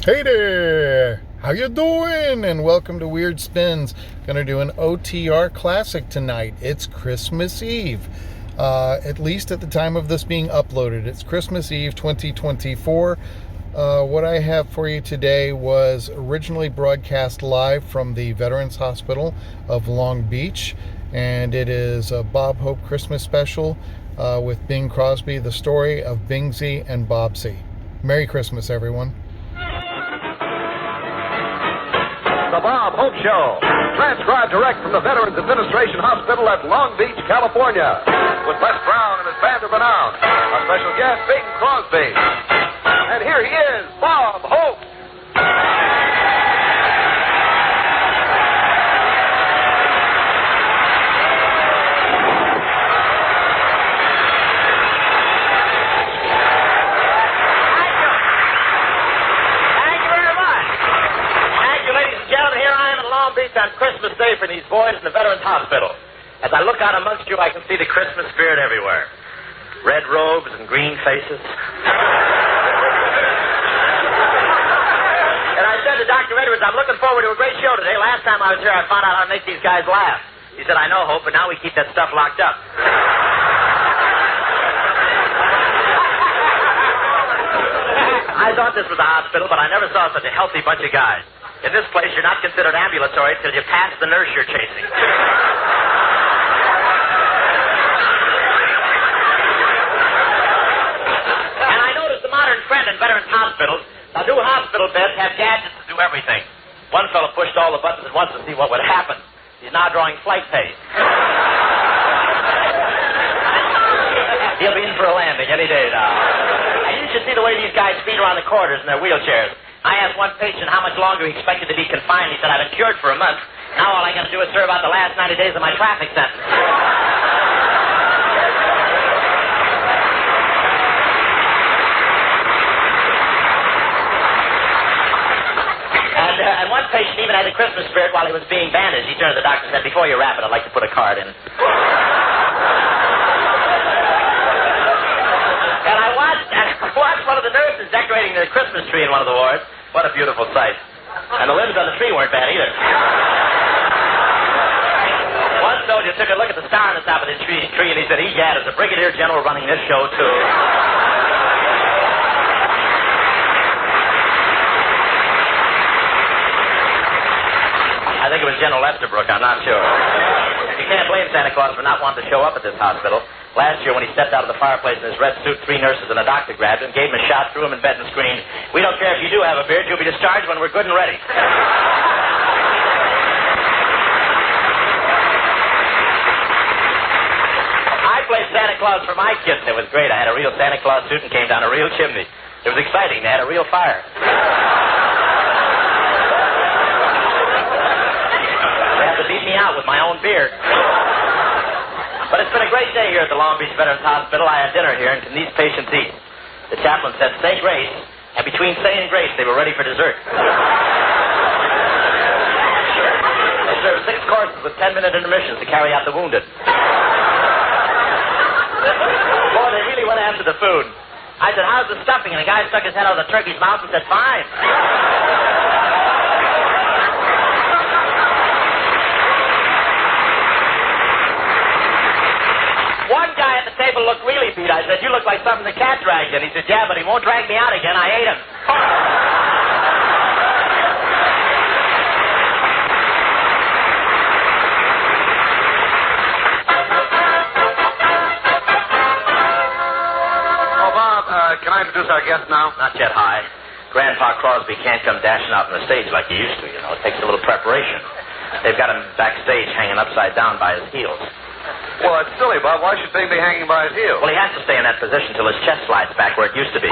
Hey there! How you doing? And welcome to Weird Spins. Gonna do an OTR classic tonight. It's Christmas Eve. At least at the time of this being uploaded. It's Christmas Eve 2024. What I have for you today was originally broadcast live from the Veterans Hospital of Long Beach. And it is a Bob Hope Christmas special with Bing Crosby, the story of Bingsy and Bobsy. Merry Christmas, everyone. The Bob Hope Show, transcribed direct from the Veterans Administration Hospital at Long Beach, California, with Les Brown and his band of renown, our special guest, Bing Crosby. And here he is, Bob Hope. On Christmas Day for these boys in the Veterans Hospital. As I look out amongst you, I can see the Christmas spirit everywhere. Red robes and green faces. And I said to Dr. Edwards, I'm looking forward to a great show today. Last time I was here, I found out how to make these guys laugh. He said, I know, Hope, but now we keep that stuff locked up. I thought this was a hospital, but I never saw such a healthy bunch of guys. In this place, you're not considered ambulatory till you pass the nurse you're chasing. And I noticed the modern trend in Veterans Hospitals. Now, new hospital beds have gadgets to do everything. One fellow pushed all the buttons at once to see what would happen. He's now drawing flight pay. He'll be in for a landing any day now. And you should see the way these guys speed around the corridors in their wheelchairs. I asked one patient how much longer he expected to be confined. He said, I've been cured for a month. Now all I got to do is serve out the last 90 days of my traffic sentence. And one patient even had the Christmas spirit while he was being bandaged. He turned to the doctor and said, before you wrap it, I'd like to put a card in. And I watched one of the nurses decorating the Christmas tree in one of the wards. What a beautiful sight. And the limbs on the tree weren't bad either. One soldier took a look at the star on the top of the tree and he said, egad, is a brigadier general running this show, too. I think it was General Estabrook, I'm not sure. You can't blame Santa Claus for not wanting to show up at this hospital. Last year, when he stepped out of the fireplace in his red suit, 3 nurses and a doctor grabbed him, gave him a shot, threw him in bed and screamed, we don't care if you do have a beard, you'll be discharged when we're good and ready. I played Santa Claus for my kids, and it was great. I had a real Santa Claus suit and came down a real chimney. It was exciting. They had a real fire. They had to beat me out with my own beard. But it's been a great day here at the Long Beach Veterans Hospital. I had dinner here, and can these patients eat? The chaplain said, say grace, and between saying grace, they were ready for dessert. They served 6 courses with 10-minute intermissions to carry out the wounded. Boy, they really went after the food. I said, how's the stuffing? And the guy stuck his head out of the turkey's mouth and said, fine. One guy at the table looked really beat. I said, you look like something the cat dragged in. He said, yeah, but he won't drag me out again. I ate him. Oh, Bob, can I introduce our guest now? Not yet, High. Grandpa Crosby can't come dashing out on the stage like he used to, you know. It takes a little preparation. They've got him backstage hanging upside down by his heels. Well, it's silly, Bob. Why should Bing be hanging by his heels? Well, he has to stay in that position till his chest slides back where it used to be.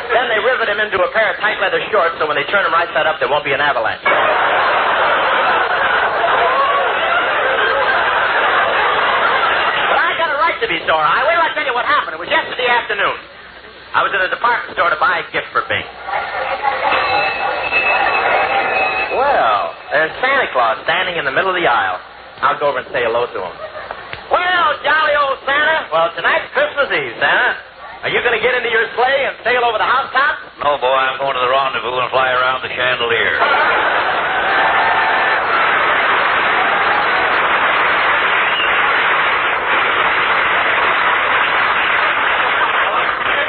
Then they rivet him into a pair of tight leather shorts so when they turn him right side up, there won't be an avalanche. But I got a right to be sore. Wait till I tell you what happened. It was yesterday afternoon. I was in a department store to buy a gift for Bing. Well, there's Santa Claus standing in the middle of the aisle. I'll go over and say hello to him. Well, jolly old Santa. Well, tonight's Christmas Eve, Santa. Are you going to get into your sleigh and sail over the housetops? No, boy, I'm going to the rendezvous and fly around the chandelier.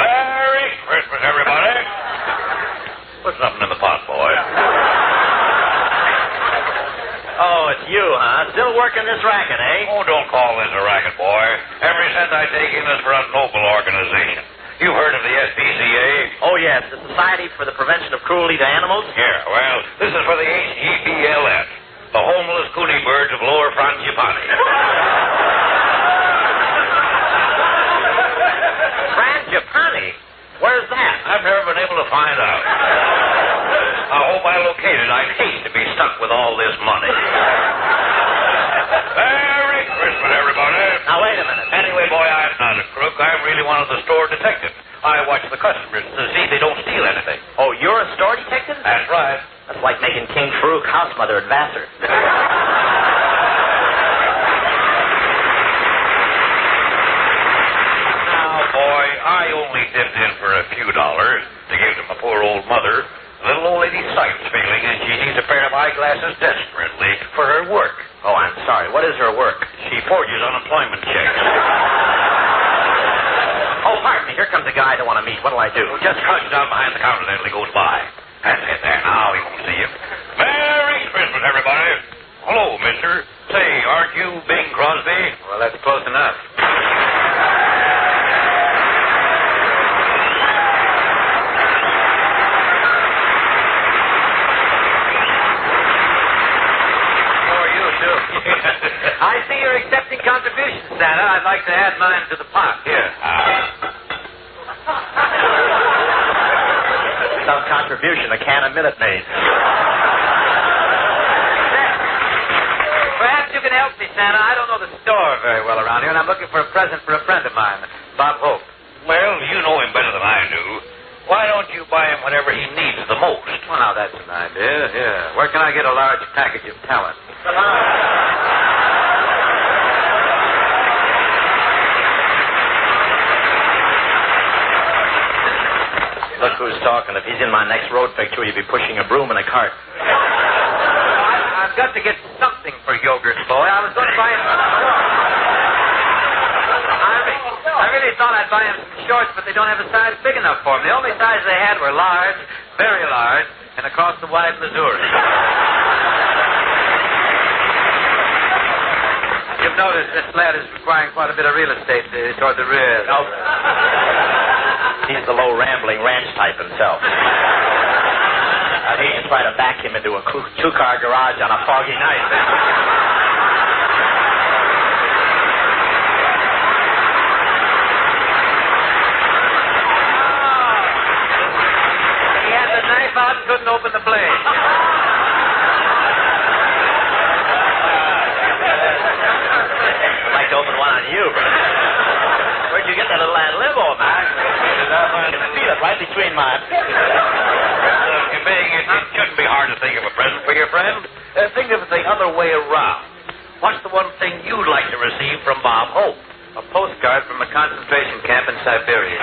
Merry Christmas, everybody. Put something in the pot, boy. Oh, it's you, huh? Still working this racket, eh? Oh, don't call this a racket, boy. Every cent I take in is for a noble organization. You've heard of the SPCA? Oh, yes, the Society for the Prevention of Cruelty to Animals. Yeah, well, this is for the HGBLS, the homeless coonie birds of Lower Frangipani. Frangipani? Where's that? I've never been able to find out. I hope I locate it. I'd hate to be stuck with all this money. Merry Christmas, everybody. Now, wait a minute. Anyway, boy, I'm not a crook. I'm really one of the store detectives. I watch the customers to see they don't steal anything. Oh, you're a store detective? That's right. That's like making King Farouk house mother at Vassar. Now, boy, I only dipped in for a few dollars to give to my poor old mother. The little old lady's sight's failing, and she needs a pair of eyeglasses desperately for her work. Oh, I'm sorry. What is her work? She forges unemployment checks. Oh, pardon me. Here comes a guy I don't want to meet. What'll I do? Just crouch down behind the counter there till he goes by. That's it there. Now he won't see you. Merry Christmas, everybody. Hello, mister. Say, aren't you Bing Crosby? Well, that's close enough. I see you're accepting contributions, Santa. I'd like to add mine to the pot. Here. Some contribution a can of Minute Maid. Perhaps you can help me, Santa. I don't know the store very well around here, and I'm looking for a present for a friend of mine, Bob Hope. Well, you know him better than I do. Why don't you buy him whatever he needs the most? Well, now, that's an idea. Yeah. Where can I get a large package of talent? Look who's talking. If he's in my next road picture, he'll be pushing a broom in a cart. I've got to get something for Yogurt Boy. I was going to buy him I really thought I'd buy him some shorts, but they don't have a size big enough for him. The only size they had were large, very large, and across the wide Missouri. You've noticed this lad is requiring quite a bit of real estate toward the rear. No. He's the low, rambling ranch type himself. I hate to try to back him into a two-car garage on a foggy night. He had the knife out, couldn't open the blade. I'd like to open one on you, but where'd you get that little ad lib on, man? I can feel it right between my... Bing, it shouldn't be hard to think of a present for your friend. Think of it the other way around. What's the one thing you'd like to receive from Bob Hope? A postcard from a concentration camp in Siberia.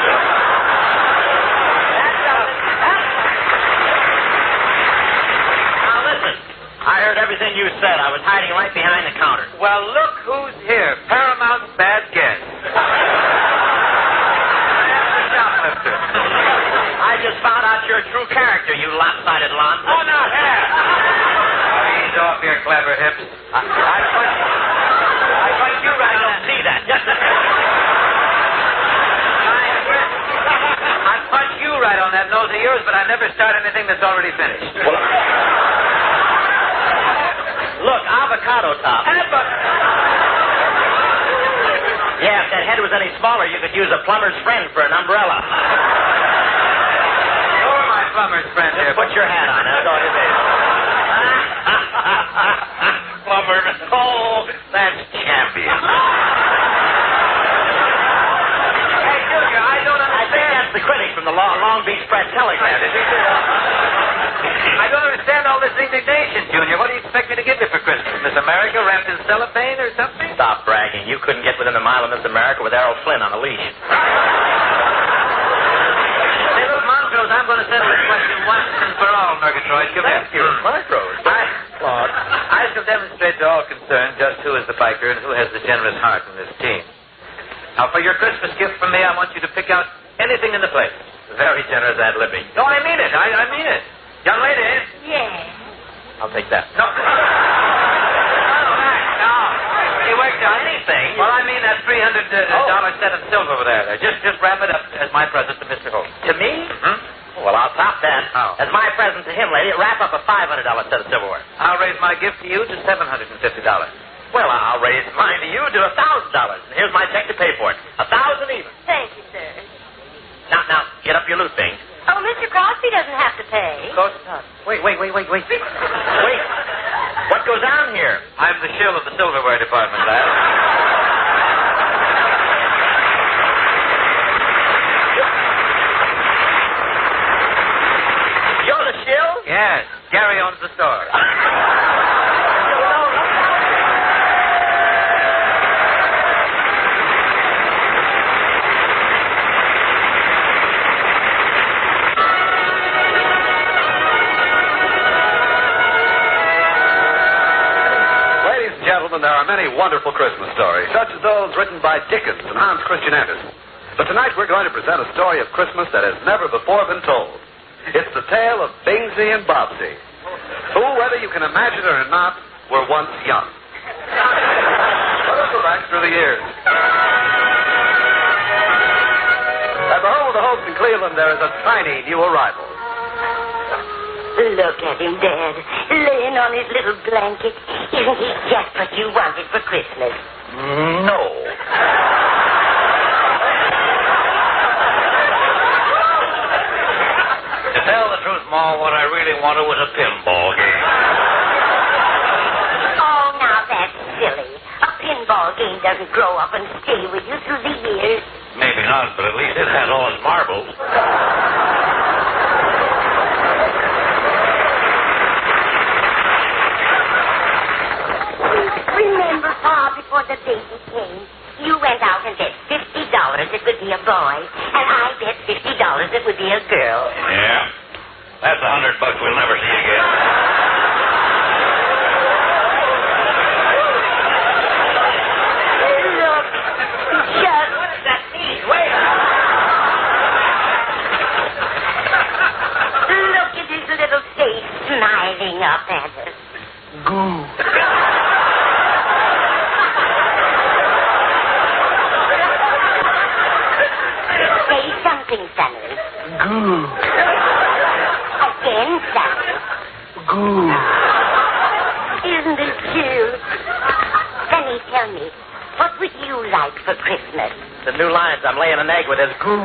Now listen, I heard everything you said. I was hiding right behind the counter. Well, look who's here. Paramount's bad guest. Shoplifter. I just found out your true character, you lopsided lon. Oh, no, here. Ease off your clever hips. I punch you right I on don't see that. Just a... I punch you right on that nose of yours, but I never start anything that's already finished. Look, avocado top. Yeah, if that head was any smaller, you could use a plumber's friend for an umbrella. You're my plumber's friend here. Just put your hat on. That's all you need. Plumber. Oh, that's champion. Hey, Junior, I don't I think understand. that's the critic from the Long Beach Press Telegram. I don't understand all this indignation, Junior. What do you expect me to give you for Christmas? Miss America wrapped in cellophane or something? Stop bragging. You couldn't get within a mile of Miss America with Errol Flynn on a leash. concerned just who is the biker and who has the generous heart in this team. Now, for your Christmas gift from me, I want you to pick out anything in the place. Very generous ad libbing. No, I mean it. I mean it. Young lady. Yes. I'll take that. No. No. You worked on anything. Well, I mean that $300 set of silver over there. Just wrap it up as my present to Mr. Holmes. To me? Well, I'll top that. How? As my present to him, lady, wrap up a $500 set of silverware. I'll raise my gift to you to $750. Well, I'll raise mine to you to $1,000. And here's my check to pay for it. 1,000 even. Thank you, sir. Now, get up your loot, Bing. Oh, Mr. Crosby doesn't have to pay. Of course not. Wait. Wait. What goes on here? I'm the shill of the silverware department, lad. You're the shill? Yes. Gary owns the store. Ladies and gentlemen, there are many wonderful Christmas stories, such as those written by Dickens and Hans Christian Andersen. But tonight we're going to present a story of Christmas that has never before been told. It's the tale of Bingsy and Bobsy, who, whether you can imagine it or not, were once young. Let us go back through the years. At the home of the Holmes in Cleveland, there is a tiny new arrival. Look at him, Dad, laying on his little blanket. Isn't he just what you wanted for Christmas? No. To tell the truth, Ma, what I really wanted was a pinball game. Oh, now that's silly. A pinball game doesn't grow up and stay with you through the years. Maybe not, but at least it had all its marbles. Remember, Pa, before the baby came, you went out and bet $50 it would be a boy, and I bet $50 it would be a girl. Yeah. That's $100 we'll never see again. Look, just... What does that mean? Wait. Look at his little face smiling up at us. Say something, Sonny. Again, Sonny. Isn't it cute? Sonny, tell me, what would you like for Christmas? The new lines I'm laying an egg with is goo.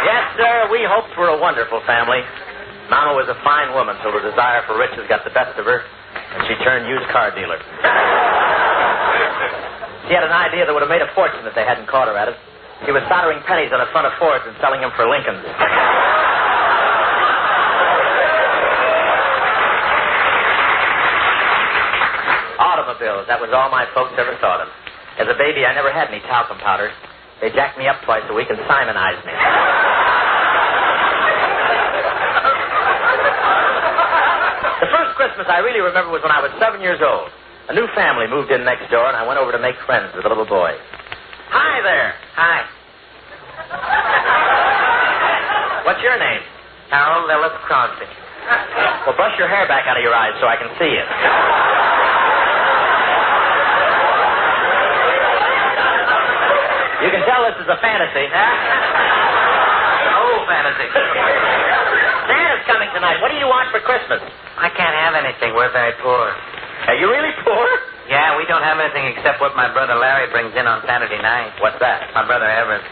Yes, sir, we hoped for a wonderful family. Mama was a fine woman till her desire for riches got the best of her, and she turned used car dealer. She had an idea that would have made a fortune if they hadn't caught her at it. She was soldering pennies on the front of Fords and selling them for Lincolns. Automobiles, that was all my folks ever thought of. As a baby, I never had any talcum powder. They jacked me up twice a week and Simonized me. The first Christmas I really remember was when I was 7 years old. A new family moved in next door, and I went over to make friends with a little boy. Hi there. Hi. What's your name? Harold Ellis Crosby. Well, brush your hair back out of your eyes so I can see it. You can tell this is a fantasy. Oh, fantasy. Santa's coming tonight. What do you want for Christmas? I can't have anything. We're very poor. Are you really poor? Yeah, we don't have anything except what my brother Larry brings in on Saturday night. What's that? My brother Everett.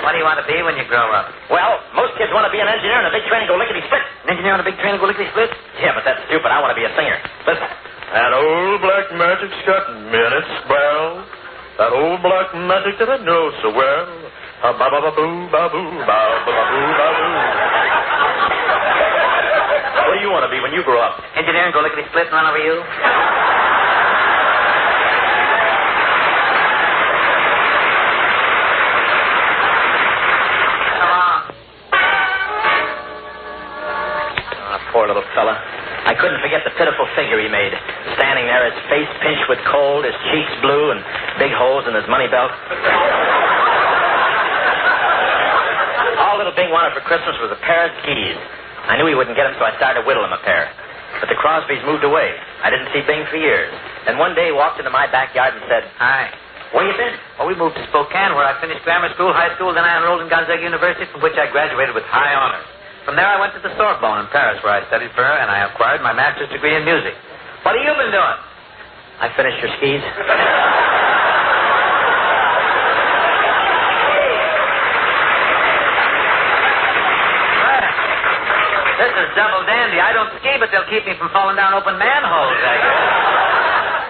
What do you want to be when you grow up? Well, most kids want to be an engineer in a big train and go lickety-split. An engineer on a big train and go lickety-split? Yeah, but that's stupid. I want to be a singer. Listen. That old black magic's got minutes spell. That old black magic that I know so well. Ba-ba-ba-boo, ba-boo, ba-ba-ba-boo, ba-boo. What do you want to be when you grow up? Engineer and go lickety-split and run over you? fella. I couldn't forget the pitiful figure he made, standing there, his face pinched with cold, his cheeks blue, and big holes in his money belt. All little Bing wanted for Christmas was a pair of skis. I knew he wouldn't get them, so I started to whittle him a pair. But the Crosbys moved away. I didn't see Bing for years. Then one day he walked into my backyard and said, Hi. "Where you been?" Well, we moved to Spokane, where I finished grammar school, high school, then I enrolled in Gonzaga University, from which I graduated with high honors. From there, I went to the Sorbonne in Paris, where I studied for her, and I acquired my master's degree in music. What have you been doing? I finished your skis. This is double dandy. I don't ski, but they'll keep me from falling down open manholes, I guess.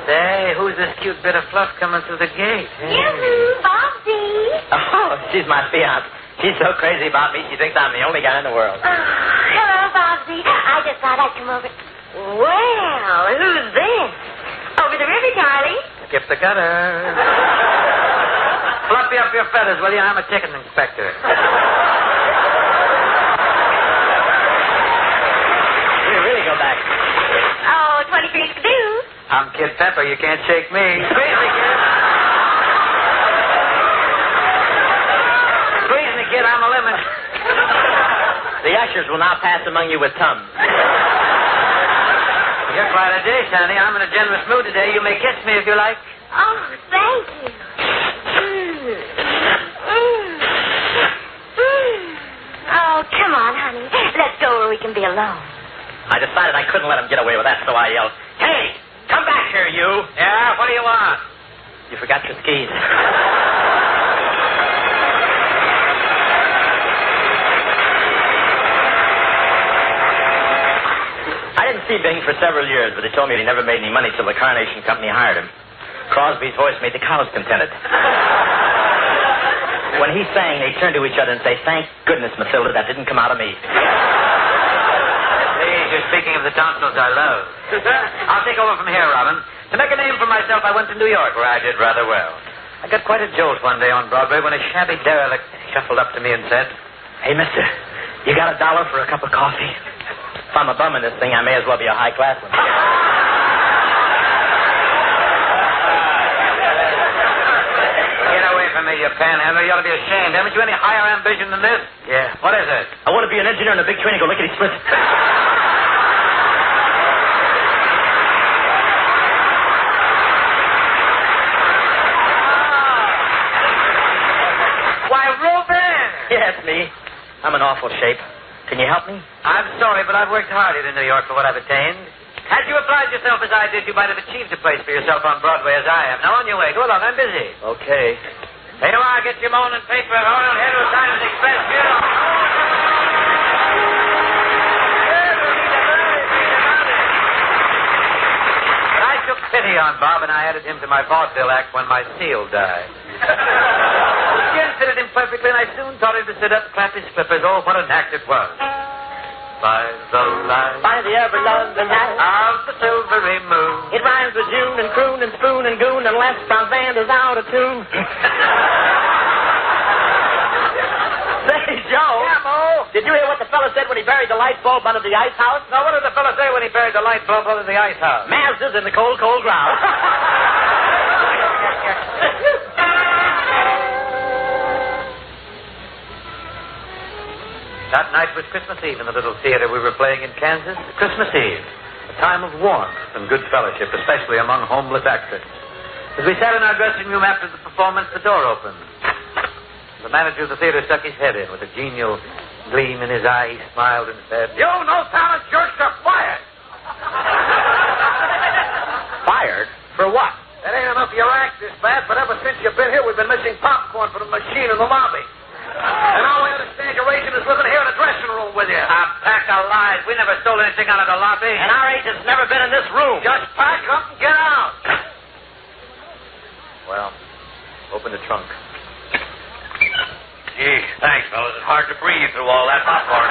Say, who's this cute bit of fluff coming through the gate? Hey. Yoo-hoo, Bobsy. Oh, she's my fiance. She's so crazy about me, she thinks I'm the only guy in the world. Hello, Bobsy. I just thought I'd come over. Well, who's this? Over the river, Charlie. Skip the gutter. Fluffy up your feathers, will you? I'm a chicken inspector. We really go back. Oh, 23 Skidoo. I'm Kid Pepper. You can't shake me. Squeeze me, kid. Squeeze me, kid. I'm a lemon. The ushers will now pass among you with Tums. You're quite a dish, honey. I'm in a generous mood today. You may kiss me if you like. Oh, thank you. Oh, come on, honey. Let's go where we can be alone. I decided I couldn't let him get away with that, so I yelled, "Hey, come back here, you!" Yeah, what do you want? You forgot your skis. I didn't see Bing for several years, but he told me he never made any money till the Carnation Company hired him. Crosby's voice made the cows contented. When he sang, they turned to each other and say, "Thank goodness, Matilda, that didn't come out of me." Please, you're speaking of the tonsils I love. I'll take over from here, Robin. To make a name for myself, I went to New York, where I did rather well. I got quite a jolt one day on Broadway when a shabby derelict shuffled up to me and said, "Hey, mister, you got $1 for a cup of coffee?" If I'm a bum in this thing, I may as well be a high-class one. Get away from me, you panhandler. You ought to be ashamed. Haven't you any higher ambition than this? Yeah. What is it? I want to be an engineer in a big train and go lickety-split. Why, Reuben! Yeah, it's me. I'm in awful shape. Can you help me? I'm sorry, but I've worked hard in New York for what I've attained. Had you applied yourself as I did, you might have achieved a place for yourself on Broadway as I have. Now, on your way. Go along. I'm busy. Okay. Here you are. Get your morning paper and hold on here to the Times Express Bureau. But I took pity on Bob, and I added him to my vaudeville act when my seal died. The skin fitted him perfectly, and I soon taught him to sit up, clap his flippers. Oh, what an act it was. By the light, By the ever lovely night of the silvery moon. it rhymes with June and croon and spoon and goon unless Brown Band is out of tune. Say, Joe. Yeah, Mo? Did you hear what the fella said when he buried the light bulb under the ice house? Now, what did the fellow say when he buried the light bulb under the ice house? Mazda's in the cold, cold ground. That night was Christmas Eve in the little theater we were playing in Kansas. Christmas Eve, a time of warmth and good fellowship, especially among homeless actors. As we sat in our dressing room after the performance, the door opened. The manager of the theater stuck his head in with a genial gleam in his eye. He smiled and said, "You no-talent jerks are fired." Fired? For what? That ain't enough of your act this bad, but ever since you've been here, we've been missing popcorn for the machine in the lobby. And all we understand your agent is living here in the dressing room with you. A pack of lies. We never stole anything out of the lobby. And our agent's never been in this room. Just pack up and get out. Well, open the trunk. Gee, thanks, fellas. It's hard to breathe through all that popcorn.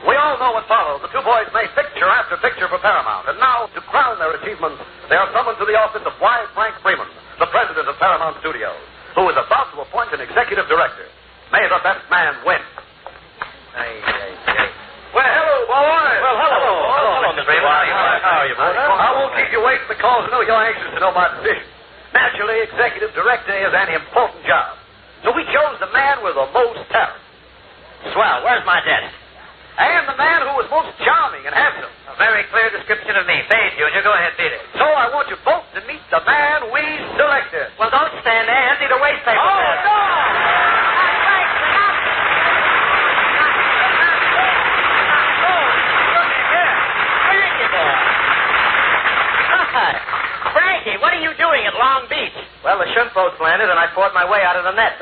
We all know what followed. The two boys made picture after picture for Paramount. And now, to crown their achievements, they are summoned to the office of Y. Frank Freeman, the president of Paramount Studios, who is about to appoint an executive director. May the best man win. Well, hello, boys. Well, hello, Mr. Raymond. How are you, boy? I won't keep you waiting because I know you're anxious to know my decision. Naturally, executive director is an important job. So we chose the man with the most talent. Swell. Where's my desk? And the man who was most charming and handsome. A very clear description of me. Fade, Junior. Go ahead, beat it. So I want you both to meet the man we selected. Well, don't stand there. Empty the waste paper. Oh, there. no! Frankie, what are you doing at Long Beach? Well, the shrimp boats landed, and I fought my way out of the net.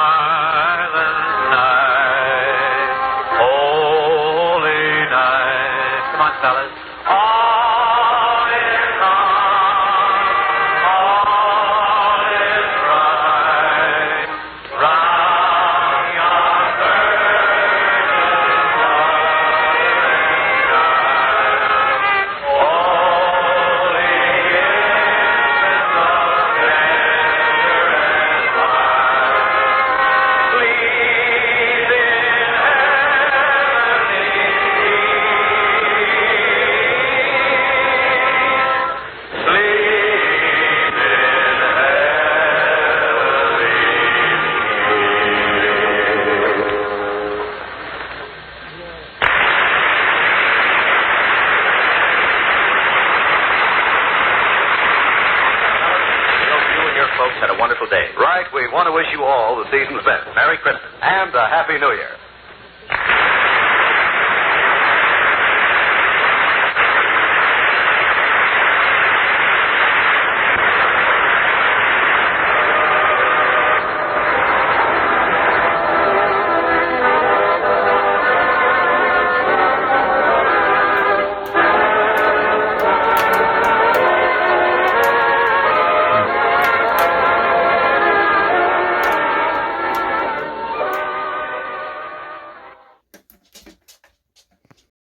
Silent night, holy night. Come on, fellas. All is calm, all is right. Round your virgin night. Holy infant of tender and mild. Sleep in heavenly peace. Sleep in You and your folks had a wonderful day. Right, we want to wish you all the season's best. Merry Christmas. And a Happy New Year.